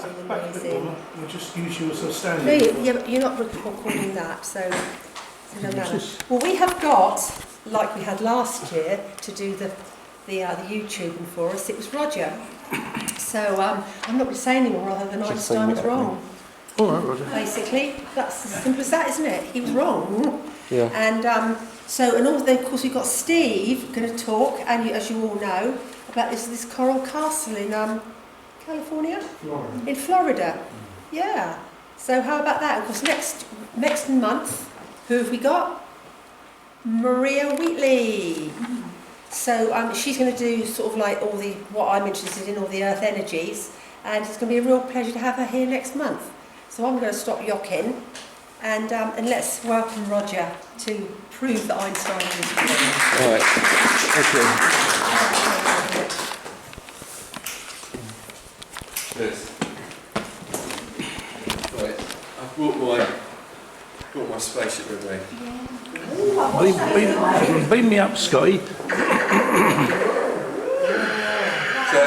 was all Back a bit noisy. more. We'll just use you as a standing. No, you're not recording that, so it doesn't matter. Well, we have got, like we had last year, to do the YouTubing for us. It was Roger. So I'm not going to say any more other than Einstein was wrong. All right, Roger. Basically, that's as simple as that, isn't it? He was wrong. Yeah. And then of course we've got Steve going to talk, and as you all know, about this coral castle in California, in Florida. Yeah. So how about that? Of course, next month, who have we got? Maria Wheatley. So she's going to do sort of like what I'm interested in, all the Earth energies, and it's going to be a real pleasure to have her here next month. So I'm going to stop yocking, and let's welcome Roger to prove that Einstein is real. All right. Yes. Right. I've brought my spaceship with me. Beam me up, Scotty. So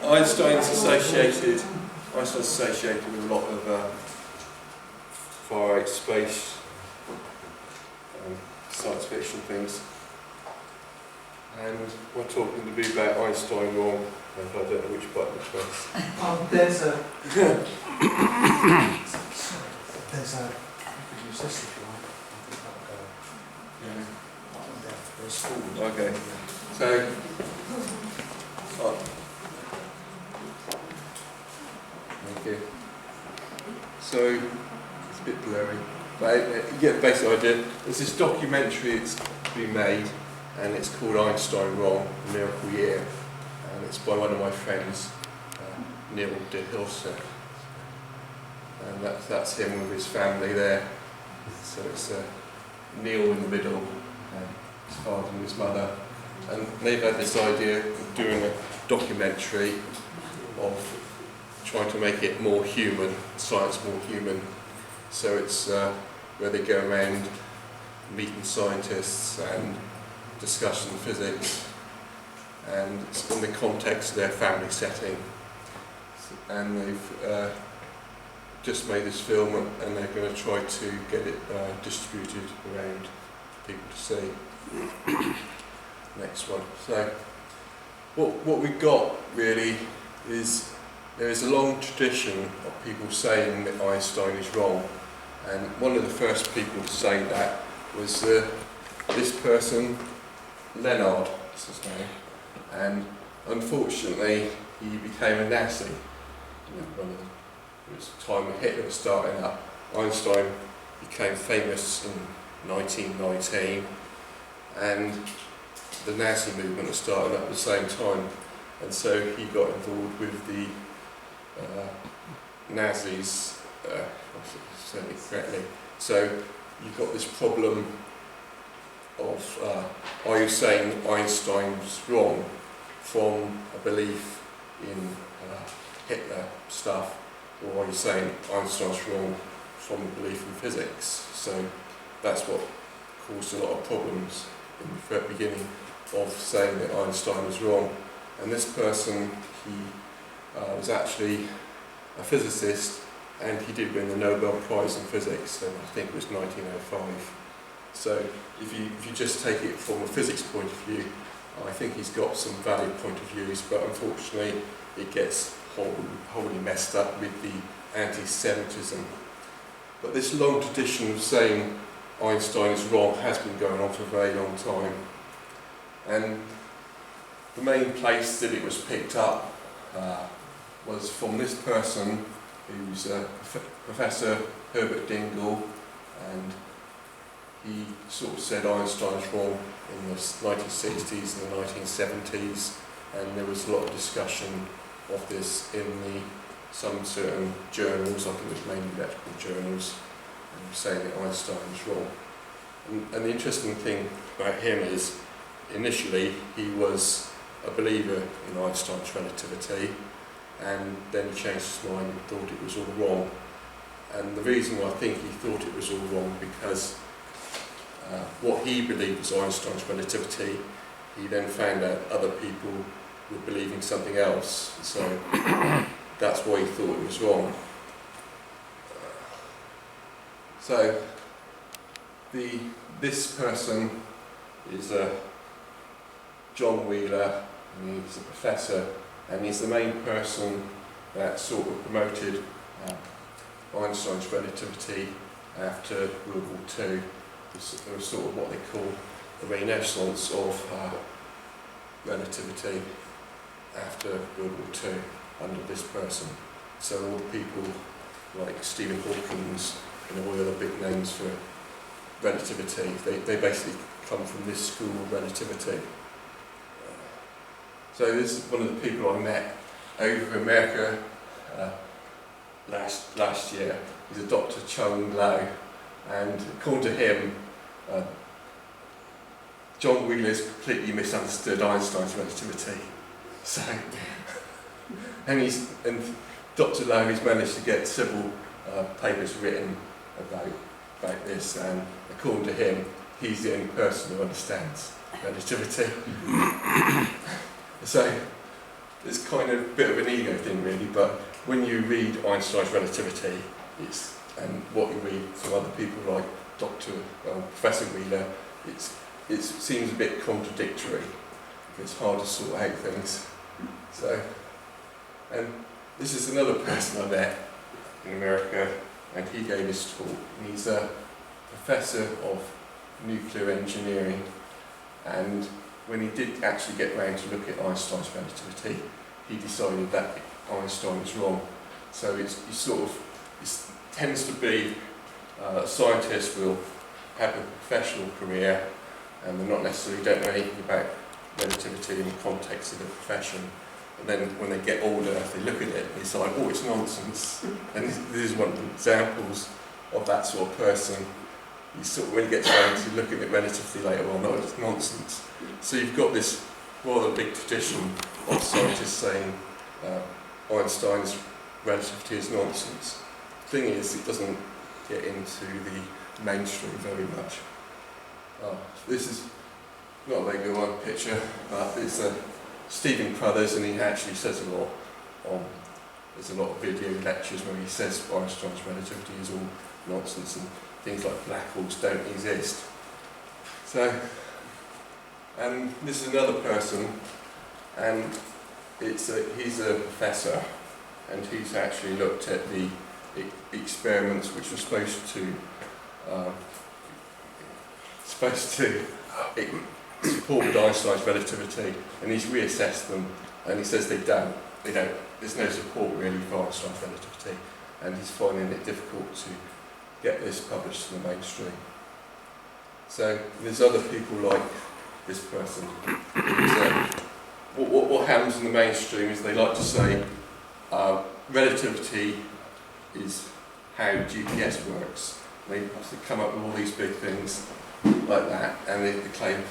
Einstein's associated with a lot of far out space science fiction things. And we're talking to be about Einstein wrong, and I don't know which button to press. There's a. There's a. Use this if you like. Okay. So. Thank you. So it's a bit blurry, but you get the basic idea. There's this documentary that's been made, and it's called Einstein Wrong, A Miracle Year, and it's by one of my friends, Neil de Hilse, and that's him with his family there. So it's Neil in the middle, his father and his mother, and they've had this idea of doing a documentary of trying to make it more human, science more human. So it's where they go around meeting scientists and discussing physics, and it's in the context of their family setting. And they've just made this film, and they're going to try to get it distributed around for people to see. Next one. So what we've got really is there is a long tradition of people saying that Einstein is wrong, and one of the first people to say that was this person, Leonard, is his name, and unfortunately he became a Nazi. It was the time when Hitler was starting up. Einstein became famous in 1919, and the Nazi movement was starting up at the same time, and so he got involved with the Nazis, certainly correctly. So you've got this problem of are you saying Einstein's wrong from a belief in Hitler stuff, or are you saying Einstein's wrong from a belief in physics? So that's what caused a lot of problems in the very beginning of saying that Einstein was wrong. And this person, he was actually a physicist, and he did win the Nobel Prize in Physics, and I think it was 1905. So if you just take it from a physics point of view, I think he's got some valid point of views, but unfortunately it gets wholly messed up with the anti-Semitism. But this long tradition of saying Einstein is wrong has been going on for a very long time. And the main place that it was picked up was from this person who's Professor Herbert Dingle, and he sort of said Einstein's wrong in the 1960s and the 1970s, and there was a lot of discussion of this in some certain journals, I think it was mainly electrical journals, and saying that Einstein was wrong. And the interesting thing about him is, initially he was a believer in Einstein's relativity, and then he changed his mind and thought it was all wrong. And the reason why I think he thought it was all wrong, because what he believed was Einstein's relativity, he then found out other people were believing something else, so that's why he thought it was wrong. So this person is John Wheeler, and he's a professor, and he's the main person that sort of promoted Einstein's relativity after World War II. It was sort of what they call the renaissance of relativity after World War II under this person. So all the people like Stephen Hawking's and all the other big names for relativity, they basically come from this school of relativity. So this is one of the people I met over in America last year. He's a Dr. Chung Lau, and according to him, John Wheeler's completely misunderstood Einstein's relativity. So, and Dr. Lau has managed to get several papers written about this, and according to him, he's the only person who understands relativity. So it's kind of a bit of an ego thing really, but when you read Einstein's relativity, and what you read from other people like Professor Wheeler, it seems a bit contradictory. It's hard to sort out things. So, and this is another person I met in America, and he gave this talk. And he's a professor of nuclear engineering, and when he did actually get round to look at Einstein's relativity, he decided that Einstein was wrong. So it tends to be scientists will have a professional career, and they're not necessarily don't know anything about relativity in the context of the profession. And then when they get older, they look at it and it's like, oh, it's nonsense. And this is one of the examples of that sort of person. When he gets around to looking at it relatively later on, it's nonsense. So you've got this rather big tradition of scientists saying Einstein's relativity is nonsense. The thing is, it doesn't get into the mainstream very much. This is not a very good picture, but it's Stephen Cruz, and he actually says a lot on. There's a lot of video lectures where he says Einstein's relativity is all nonsense and things like black holes don't exist. So, and this is another person, and he's a professor, and he's actually looked at the experiments which were supposed to support Einstein's relativity, and he's reassessed them, and he says they don't. There's no support really for Einstein's relativity, and he's finding it difficult to get this published in the mainstream. So there's other people like this person. What happens in the mainstream is they like to say relativity is how GPS works. They come up with all these big things like that, and they claim,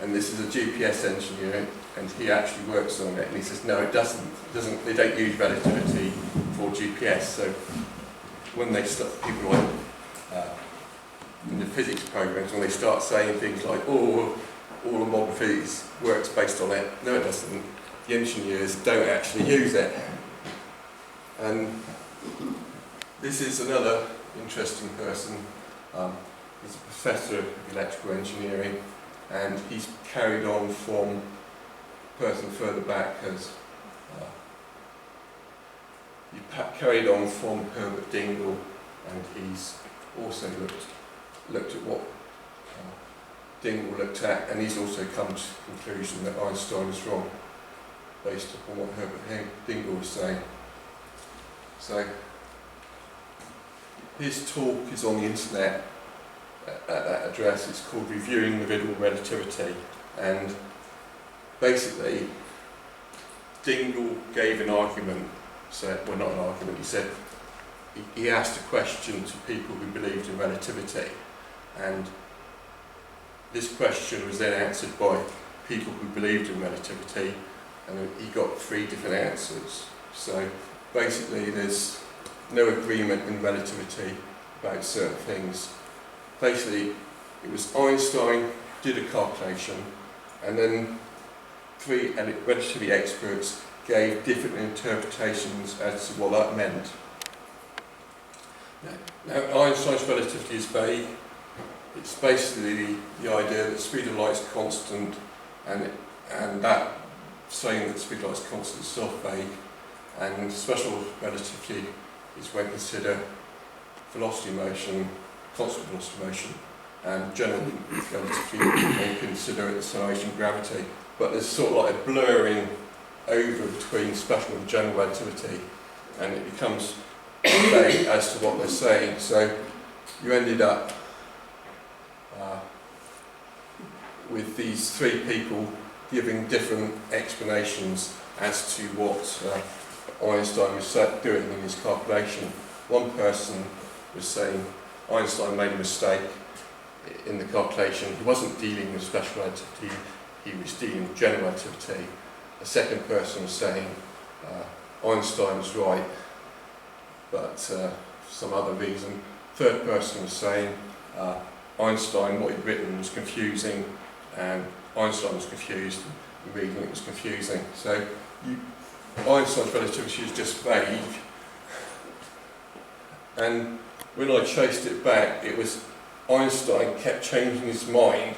and this is a GPS engineer, and he actually works on it, and he says no, it doesn't. They don't use relativity for GPS. So when they start, people like in the physics programs, when they start saying things like, oh, all of modern physics works based on it, no it doesn't. The engineers don't actually use it. And this is another interesting person. He's a professor of electrical engineering, and he's carried on from the person further back as carried on from Herbert Dingle, and he's also looked at what Dingle looked at, and he's also come to the conclusion that Einstein is wrong based upon what Herbert Dingle was saying. So his talk is on the internet at that address. It's called Reviewing the Riddle of Relativity, and basically Dingle gave an argument, well not an argument, he asked a question to people who believed in relativity, and this question was then answered by people who believed in relativity, and he got 3 different answers. So basically there's no agreement in relativity about certain things. Basically it was Einstein did a calculation, and then three relativity experts gave different interpretations as to what that meant. Now Einstein's relativity is vague. It's basically the idea that the speed of light is constant, and that saying that the speed of light is constant is self-vague. And special relativity is when you consider velocity motion, constant velocity motion, and general relativity when you consider acceleration, gravity. But there's sort of like a blurring over between special and general relativity, and it becomes vague as to what they're saying. So you ended up with these three people giving different explanations as to what Einstein was doing in his calculation. One person was saying Einstein made a mistake in the calculation. He wasn't dealing with special relativity, he was dealing with general relativity. A second person was saying Einstein was right, but for some other reason. Third person was saying Einstein, what he'd written was confusing, and Einstein was confused, and reading it was confusing. So Einstein's relativity is just vague. And when I traced it back, it was Einstein kept changing his mind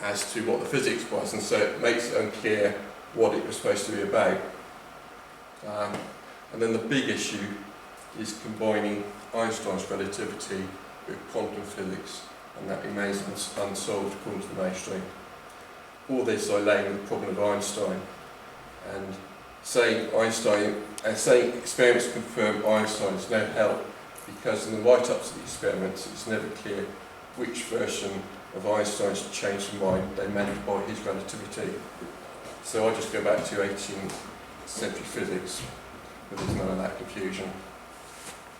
as to what the physics was, and so it makes it unclear what it was supposed to be about. And then the big issue is combining Einstein's relativity with quantum physics, and that remains unsolved according to the mainstream. All this I lay with the problem of Einstein, and saying experiments confirm Einstein is no help, because in the write-ups of the experiments it's never clear which version of Einstein's changed mind they meant by his relativity. So I just go back to 18th century physics, but there's none of that confusion.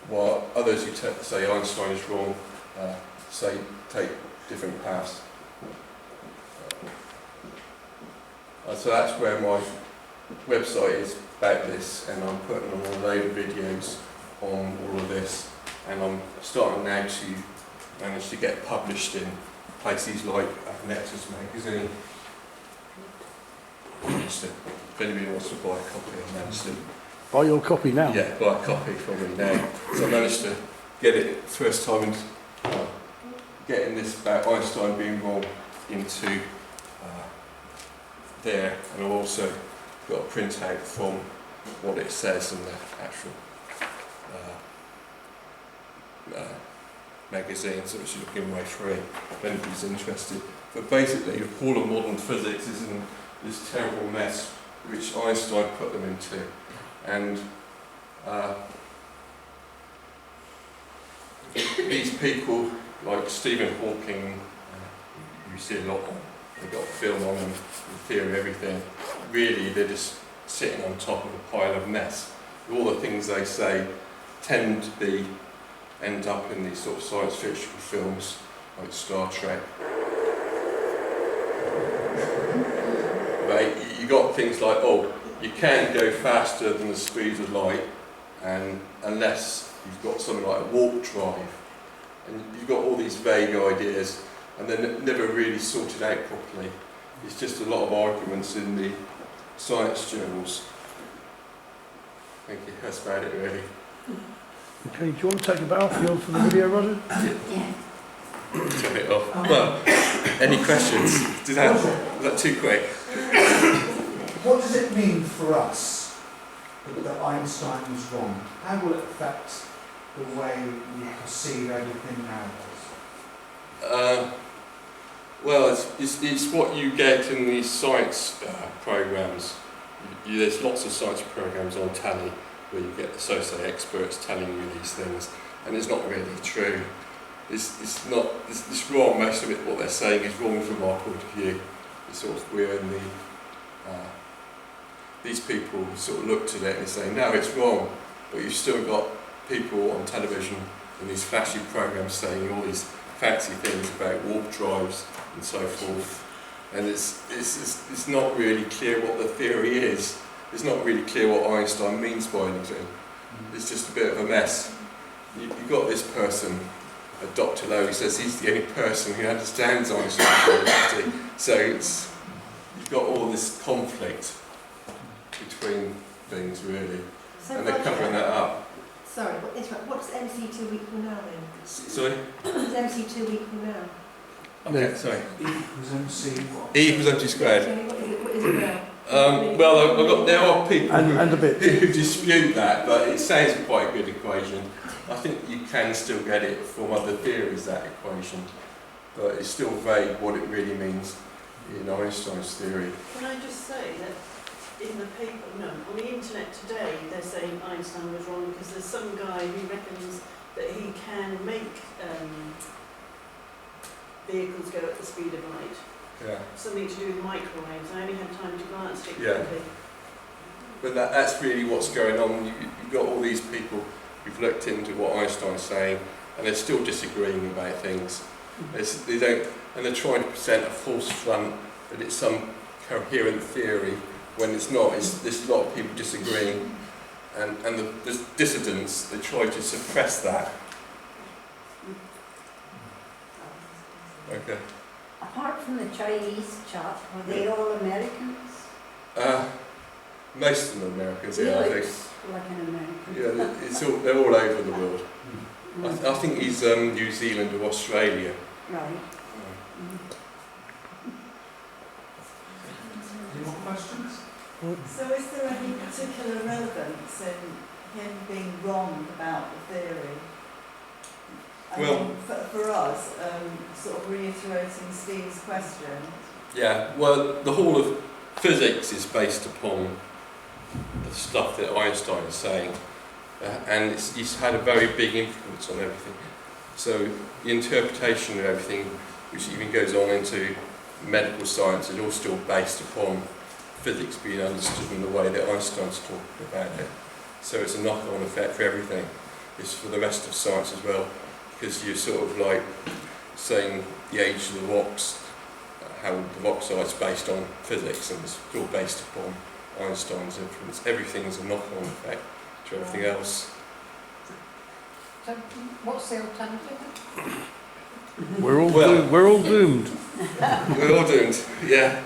While others who say Einstein is wrong, say take different paths. So that's where my website is about this, and I'm putting on a load of videos on all of this, and I'm starting now to manage to get published in places like Nexus magazine. So if anybody wants to buy a copy, I managed to Buy your copy now. buy a copy from me now. So I managed to get it first time and getting this about Einstein being wrong into there, and I've also got a printout from what it says in the actual magazine, so which is giving away free if anybody's interested. But basically, all of modern physics is in this terrible mess which Einstein put them into, and these people like Stephen Hawking, you see a lot of, they've got film on them, in theory, everything. Really, they're just sitting on top of a pile of mess. All the things they say tend to end up in these sort of science fiction films like Star Trek. But you got things like, oh, you can go faster than the speed of light, and unless you've got something like a warp drive, and you've got all these vague ideas, and they're never really sorted out properly. It's just a lot of arguments in the science journals. Thank you, that's about it really. Okay, do you want to take a bow for the video, Roger? Yeah. Turn it off. Well, any questions? Was that too quick? What does it mean for us that Einstein was wrong? How will it affect the way we perceive everything nowadays? Well, it's what you get in these science programs. There's lots of science programs on telly where you get the so-so experts telling you these things, and it's not really true. It's wrong. Most of it, what they're saying, is wrong from our point of view. It's sort of, we're in the these people sort of looked at it and say, no, it's wrong, but you've still got people on television in these flashy programs saying all these fancy things about warp drives and so forth, and it's not really clear what the theory is. It's not really clear what Einstein means by anything. It's just a bit of a mess. You've got this person, Dr. Lau, who says he's the only person who understands Einstein's relativity, so you've got all this conflict between things, really, So and they're covering that up. Sorry, what's MC2 equal now then? Sorry? What does MC2 equal now? Okay, sorry. E equals MC what? E equals MC squared. What is it now? Well, there are people And a bit. who dispute that, but it sounds quite a good equation. I think you can still get it from other theories, that equation, but it's still vague what it really means in Einstein's theory. Can I just say that in the paper, no, on the internet today, they're saying Einstein was wrong because there's some guy who reckons that he can make vehicles go at the speed of light. Yeah. Something to do with microwaves. I only had time to glance at it Yeah. quickly. But that's really what's going on. You've got all these people who've looked into what Einstein's saying, and they're still disagreeing about things. They don't, and they're trying to present a false front that it's some coherent theory when it's not. There's a lot of people disagreeing, and the dissidents, they try to suppress that. Okay. Apart from the Chinese chap, are they all Americans? Most of them are Americans, He yeah, I think. looks like an American. Yeah, they're all over the world. I think he's New Zealand or Australia. Right. Any more questions? So is there any particular relevance in him being wrong about the theory? Well- for us, sort of reiterating Steve's question. Yeah, well, the whole of physics is based upon the stuff that Einstein is saying, and he's had a very big influence on everything. So the interpretation of everything, which even goes on into medical science, is all still based upon physics being understood in the way that Einstein's talking about it. So it's a knock-on effect for everything. It's for the rest of science as well, because you're sort of like saying the age of the rocks, how the rock size is based on physics, and it's all based upon Einstein's influence. Everything's a knock-on effect to everything else. So what's the alternative? We're all Well- doomed. We're all doomed. We're all doomed, yeah.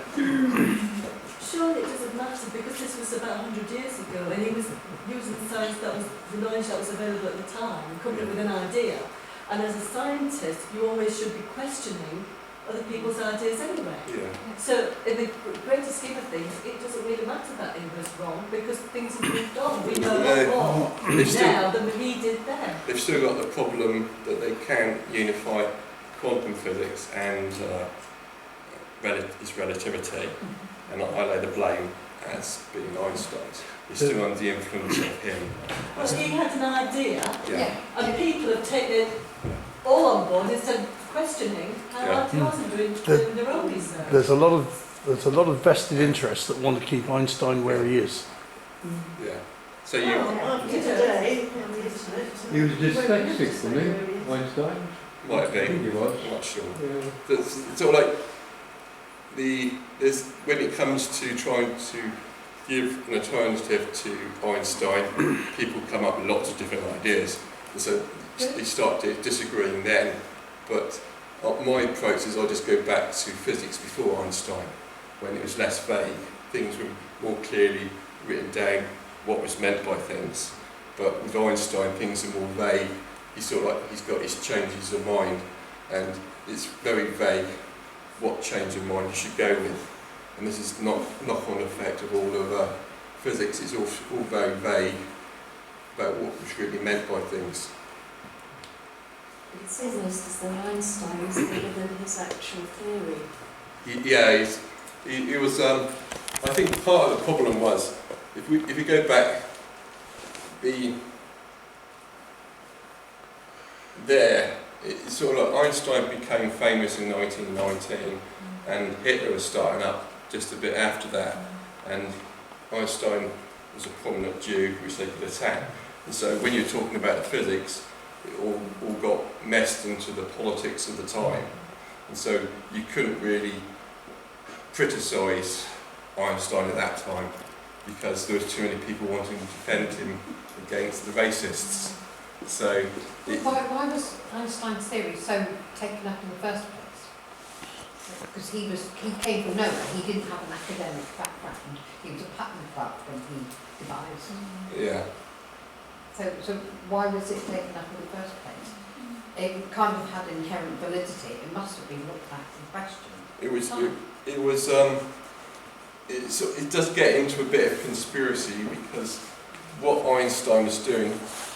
Surely it doesn't matter because this was about 100 years ago and he was using the science that was, the knowledge that was available at the time, and coming up with an idea. And as a scientist, you always should be questioning other people's ideas anyway. Yeah. So in the greater scheme of things, it doesn't really matter that he was wrong because things have moved on. We know a lot more They've still, now than he did then. they've still got the problem that they can't unify quantum physics and its relativity, and I lay the blame as being Einstein's. It's still under the influence of him. Well, he had an idea, Yeah. and people have taken it all on board instead of questioning how Yeah. ideas are doing their own research. There's a lot of vested interests that want to keep Einstein where he is. Yeah. So you, Well, after today, on the internet, He was very dyslexic, interesting wasn't really. he? Einstein? might I think be, he was. I'm not sure. Yeah. It's sort of like when it comes to trying to give an alternative to Einstein, people come up with lots of different ideas, and so they start disagreeing then. But my approach is I just go back to physics before Einstein, when it was less vague. Things were more clearly written down, what was meant by things. But with Einstein, things are more vague. He's sort of like, he's got his changes of mind, and it's very vague what change of mind you should go with. And this is not knock-on effect of all of physics. It's all very vague about what was really meant by things. It's almost as though Einstein was bigger than his actual theory. He was. I think part of the problem was if we go back, it's sort of like Einstein became famous in 1919, and Hitler was starting up just a bit after that, and Einstein was a prominent Jew which they could attack. And so when you're talking about the physics, it all got messed into the politics of the time, and so you couldn't really criticise Einstein at that time because there was too many people wanting to defend him against the racists. So Why was Einstein's theory so taken up in the first place? because he came from nowhere. He didn't have an academic background. He was a pattern clerk when he devised. Yeah. So why was it taken up in the first place? It kind of had inherent validity. It must have been looked at and questioned. It does get into a bit of conspiracy, because what Einstein was doing,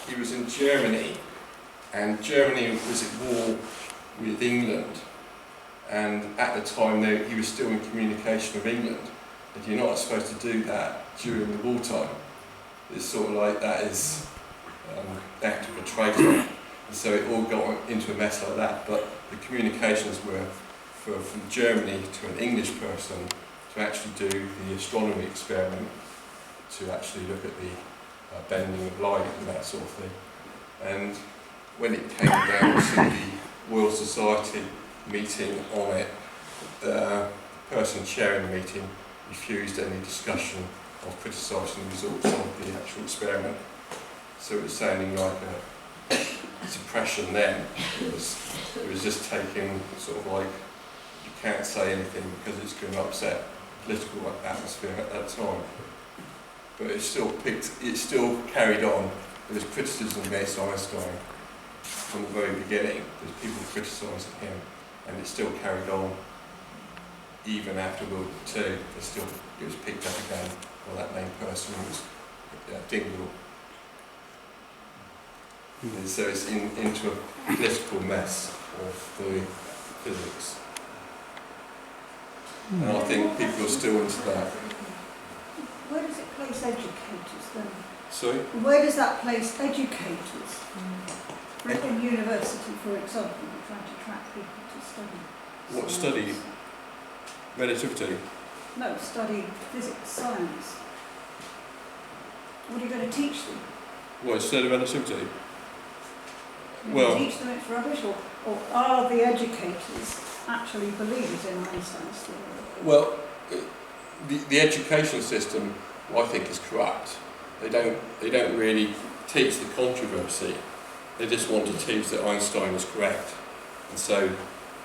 he was in Germany, and Germany was at war with England, and at the time he was still in communication with England, and you're not supposed to do that during the wartime. It's sort of like that is act of a traitor, and so it all got into a mess like that. But the communications were from Germany to an English person to actually do the astronomy experiment, to actually look at the bending of light and that sort of thing. And when it came down to the Royal Society meeting on it, the person chairing the meeting refused any discussion of criticising the results of the actual experiment. So it was sounding like a suppression then. It was just taking sort of like, you can't say anything because it's going to upset political atmosphere at that time. But it still carried on. There was criticism against Einstein from the very beginning. There's people criticising him, and it still carried on even after World War II. It was picked up again by that main person, who was Dingle. And so it's into a political mess of the physics. And I think people are still into that. Where does it place educators then? Sorry? Where does that place educators? In university, for example, you're trying to track people to study. What science. study? Relativity? No, study physics, science. What are you going to teach them? What, study relativity? You're Well, going to teach them it's rubbish, or are the educators actually believers in Einstein's theory? well, the education system, I think, is corrupt. They don't really teach the controversy. They just want to teach that Einstein was correct. And so,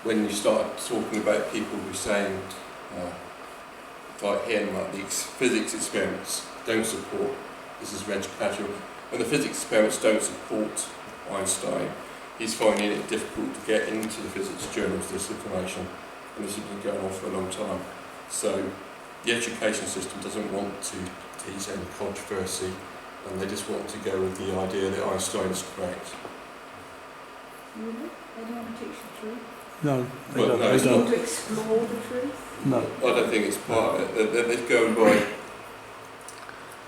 when you start talking about people who are saying, like him, like the physics experiments don't support, this is Reg Casual, when the physics experiments don't support Einstein, he's finding it difficult to get into the physics journals, this information, and this has been going on for a long time. So the education system doesn't want to teach any controversy, and they just want to go with the idea that Einstein is correct. Really? They don't want to teach the truth? No, they Well, don't. no, They it's They don't. want to explore the truth? No. I don't think it's part of it. They're going by.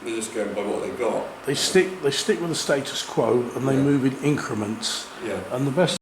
They're just going by what they got. They stick with the status quo, and they Yeah. move in increments. Yeah. And the best